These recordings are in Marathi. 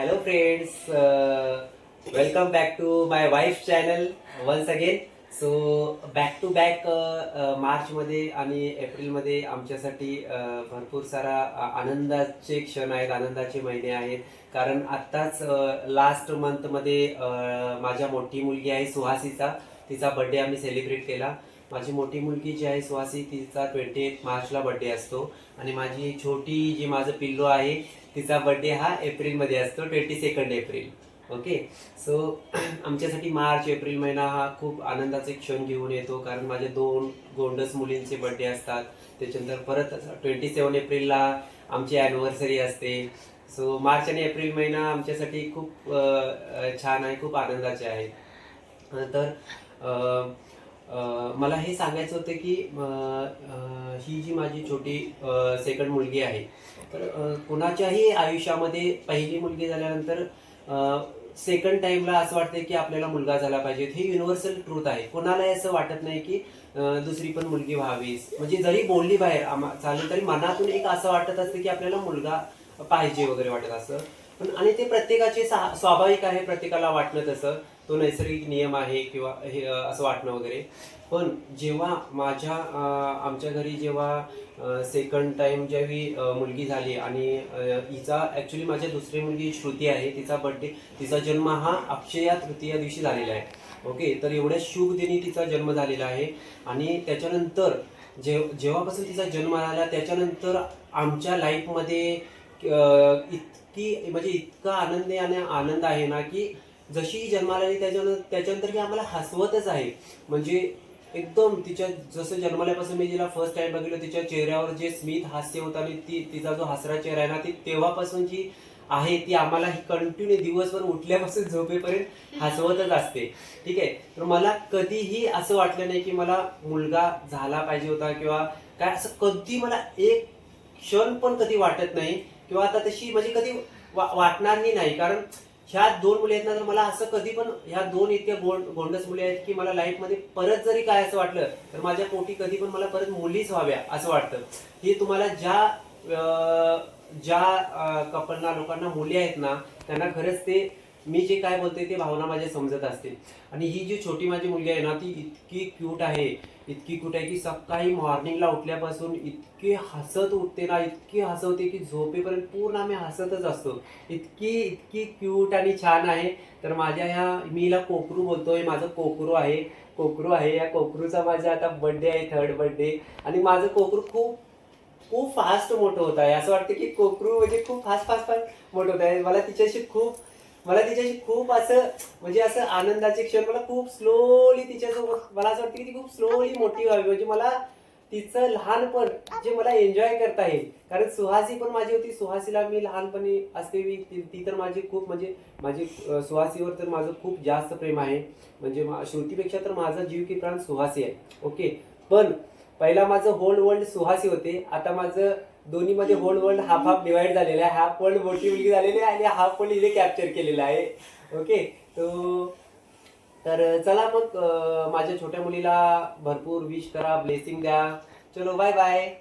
Hello friends, welcome back to my wife's channel once again. So back to back मार्चमध्ये आणि एप्रिलमध्ये आमच्यासाठी भरपूर सारा आनंदाचे क्षण आहेत, आनंदाचे महिने आहेत. कारण आत्ताच लास्ट मंथमध्ये माझ्या मोठी मुलगी आहे सुहासीचा, तिचा बड्डे आम्ही सेलिब्रेट केला. माझी मोठी मुलगी जी आहे सुहासी, तिचा 28 मार्चला बड्डे असतो आणि माझी छोटी जी माझं पिल्लू आहे तिचा बड्डे हा एप्रिलमध्ये असतो, 22 एप्रिल. ओके. सो आमच्यासाठी मार्च एप्रिल महिना हा खूप आनंदाचे क्षण घेऊन येतो. कारण माझे 2 गोंडस मुलींचे बड्डे असतात. त्याच्यानंतर परत 27 एप्रिलला आमची ॲनिव्हर्सरी असते. सो मार्च आणि एप्रिल महिना आमच्यासाठी खूप छान आहे, खूप आनंदाचे आहे. तर मला हे सांगायचं होतं की ही जी माझी छोटी सेकंड मुलगी आहे, तर कुणाच्याही आयुष्यामध्ये पहिली मुलगी झाल्यानंतर सेकंड टाइमला असं वाटतं की आपल्याला मुलगा झाला पाहिजे. हे युनिव्हर्सल ट्रूथ आहे. कोणालाही असं वाटत नाही की दुसरी पण मुलगी व्हावीच. म्हणजे जरी बोलली बाहेर चालेल तरी मनातून एक असं वाटत असतं की आपल्याला मुलगा पाहिजे वगैरे वाटत असं. पण आणि ते प्रत्येकाचे स्वाभाविक आहे, प्रत्येकाला वाटणं तसं, तो नैसर्गिक नियम आहे किंवा हे असं वाटणं वगैरे. पण जेव्हा आमच्या घरी जेव्हा सेकंड टाइम ज्यावेळी मुलगी झाली आणि हिचा ॲक्च्युली माझ्या दुसरी मुलगी श्रुती आहे, तिचा जन्म हा अक्षया तृतीया दिवशी झालेला आहे. ओके. तर एवढ्या शुभ दिनी तिचा जन्म झालेला आहे. आणि त्याच्यानंतर जेव्हापासून तिचा जन्म झाला त्याच्यानंतर आमच्या लाईफमध्ये इतका आनंद आहे ना की जशी जन्माला आली त्याच्यानंतर ही आम्हाला हसवतच आहे. म्हणजे एकदम तिच्या जसं जन्मल्यापासून मी तिला फर्स्ट टाइम बघितलं, तिच्या चेहऱ्यावर जे स्मित हास्य होतं आणि तिचा जो हसरा चेहरा आहे ना, ती तेव्हापासून जी आहे ती आम्हाला ही कंटिन्यू दिवसभर उठल्यापासून झोपेपर्यंत हसवतच असते. ठीक आहे. तर मला कधीही असं वाटलं नाही की मला मुलगा झाला पाहिजे होता किंवा काय, असं कधी मला एक क्षण पण कधी वाटत नाही किंवा आता तशी म्हणजे कधी वाटणारही नाही. कारण ह्या 2 मुली आहेत ना, तर मला असं कधी पण ह्या 2 इतक्या गोंडस मुली आहेत की मला लाईफमध्ये परत जरी काय असं वाटलं तर माझ्या पोटी कधी पण मला परत मुलीच व्हाव्या असं वाटतं. ही तुम्हाला ज्या कपलना लोकांना मुली आहेत ना त्यांना खरंच ते मी जे काय बोलते ते भावना माझ्या समजत असते. आणि ही जी छोटी माझी मुलगी आहे ना ती इतकी क्यूट आहे की सकाळी मॉर्निंगला उठल्यापासून इतकी हसत उठते ना, इतकी हसवते की झोपेपर्यंत पूर्ण आम्ही हसतच असतो. इतकी क्यूट आणि छान आहे. तर मी हिला कोकरू बोलतोय, माझं कोकरू आहे. या कोकरूचा माझा आता बर्थडे आहे, 3rd बर्थडे. आणि माझं कोकरू खूप फास्ट मोठं होत आहे. असं वाटतं की कोकरू म्हणजे खूप फास्ट मोठं होत आहे. मला तिच्याशी खूप असं म्हणजे असं आनंदाचे क्षण, मला खूप स्लोली तिच्यासोबत मला असं वाटतं की ती खूप स्लोली मोठी व्हावी. म्हणजे मला तिचं लहानपण जे मला एन्जॉय करता येईल. कारण सुहासी पण माझी होती, सुहासीला मी लहानपणी असते ती तर माझी खूप म्हणजे माझी सुहासीवर तर माझं खूप जास्त प्रेम आहे. म्हणजे श्रुतीपेक्षा तर माझा जीव की प्राण सुहासी आहे. ओके. पण पहिला माझं होल वर्ल्ड सुहासी होते, आता माझं दोन्हीमध्ये होल वर्ल्ड हाफ डिवाइड झालेला आहे. हाफ वर्ल्ड मोठी मुलगी झालेली आहे आणि हाफ वर्ल्ड इथे कॅप्चर केलेला आहे. ओके. तर चला मग माझ्या छोट्या मुलीला भरपूर विश करा, ब्लेसिंग द्या. चलो bye bye.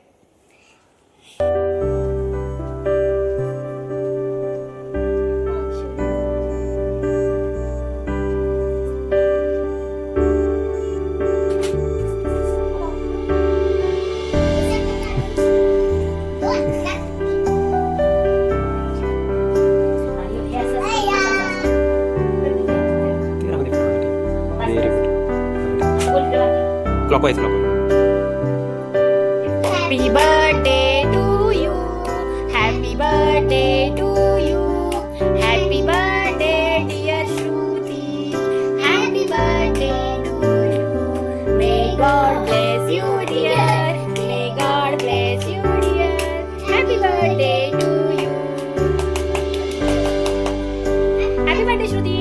Clockwise. Happy birthday to you. Happy birthday to you. Happy birthday dear Shruti. Happy birthday to you. May God bless you dear. May God bless you dear. Happy birthday to you. Happy birthday Shruti.